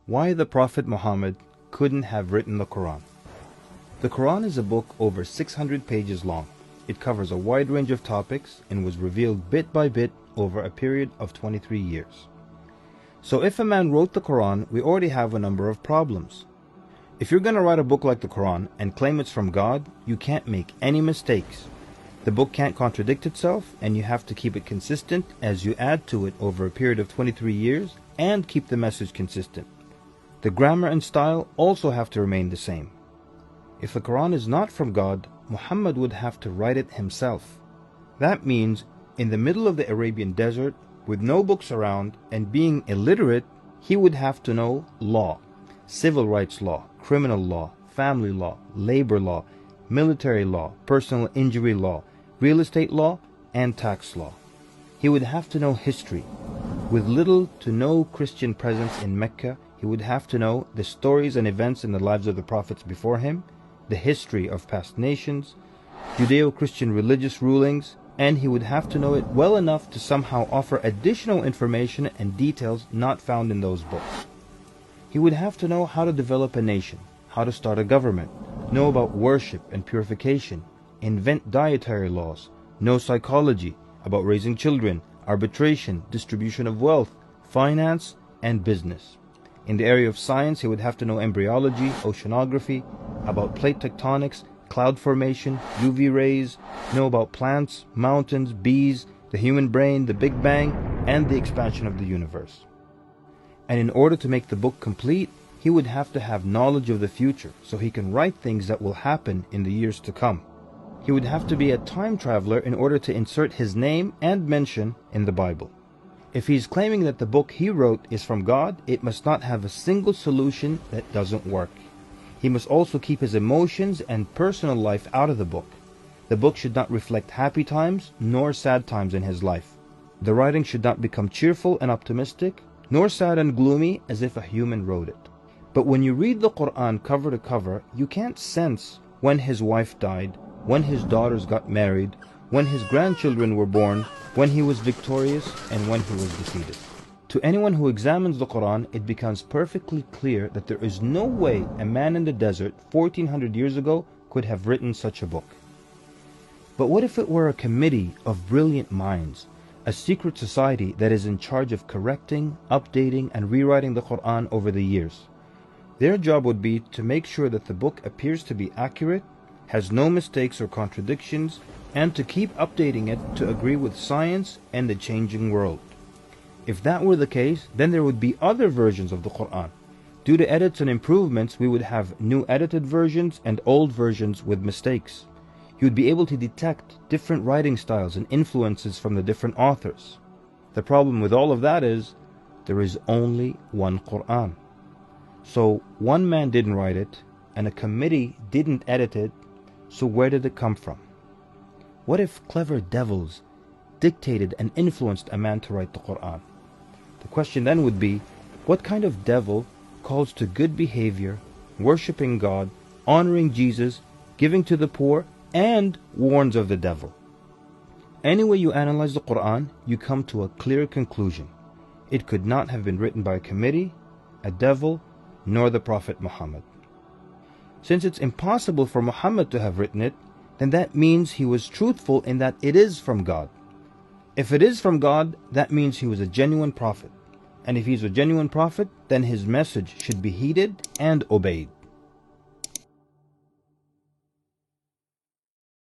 Why the Prophet Muhammad couldn't have written the Quran. The Quran is a book over 600 pages long. It covers a wide range of topics and was revealed bit by bit over a period of 23 years. So if a man wrote the Quran, we already have a number of problems. If you're going to write a book like the Quran and claim it's from God, you can't make any mistakes. The book can't contradict itself, and you have to keep it consistent as you add to it over a period of 23 years and keep the message consistent. The grammar and style also have to remain the same. If the Quran is not from God, Muhammad would have to write it himself. That means in the middle of the Arabian desert, with no books around and being illiterate, he would have to know law, civil rights law, criminal law, family law, labor law, military law, personal injury law, real estate law, and tax law. He would have to know history. With little to no Christian presence in Mecca, he would have to know the stories and events in the lives of the prophets before him, the history of past nations, Judeo-Christian religious rulings, and he would have to know it well enough to somehow offer additional information and details not found in those books. He would have to know how to develop a nation, how to start a government, know about worship and purification, invent dietary laws, know psychology, about raising children, arbitration, distribution of wealth, finance, and business. In the area of science, he would have to know embryology, oceanography, about plate tectonics, cloud formation, UV rays, know about plants, mountains, bees, the human brain, the Big Bang, and the expansion of the universe. And in order to make the book complete, he would have to have knowledge of the future so he can write things that will happen in the years to come. He would have to be a time traveler in order to insert his name and mention in the Bible. If he's claiming that the book he wrote is from God, it must not have a single solution that doesn't work. He must also keep his emotions and personal life out of the book. The book should not reflect happy times nor sad times in his life. The writing should not become cheerful and optimistic, nor sad and gloomy as if a human wrote it. But when you read the Quran cover to cover, you can't sense when his wife died, when his daughters got married, when his grandchildren were born, when he was victorious, and when he was defeated. To anyone who examines the Quran, it becomes perfectly clear that there is no way a man in the desert 1400 years ago could have written such a book. But what if it were a committee of brilliant minds, a secret society that is in charge of correcting, updating, and rewriting the Quran over the years? Their job would be to make sure that the book appears to be accurate, has no mistakes or contradictions, and to keep updating it to agree with science and the changing world. If that were the case, then there would be other versions of the Quran. Due to edits and improvements, we would have new edited versions and old versions with mistakes. You would be able to detect different writing styles and influences from the different authors. The problem with all of that is, there is only one Quran. So one man didn't write it, and a committee didn't edit it, so where did it come from? What if clever devils dictated and influenced a man to write the Quran? The question then would be, what kind of devil calls to good behavior, worshipping God, honoring Jesus, giving to the poor, and warns of the devil? Any way you analyze the Quran, you come to a clear conclusion. It could not have been written by a committee, a devil, nor the Prophet Muhammad. Since it's impossible for Muhammad to have written it, then that means he was truthful in that it is from God. If it is from God, that means he was a genuine prophet. And if he's a genuine prophet, then his message should be heeded and obeyed.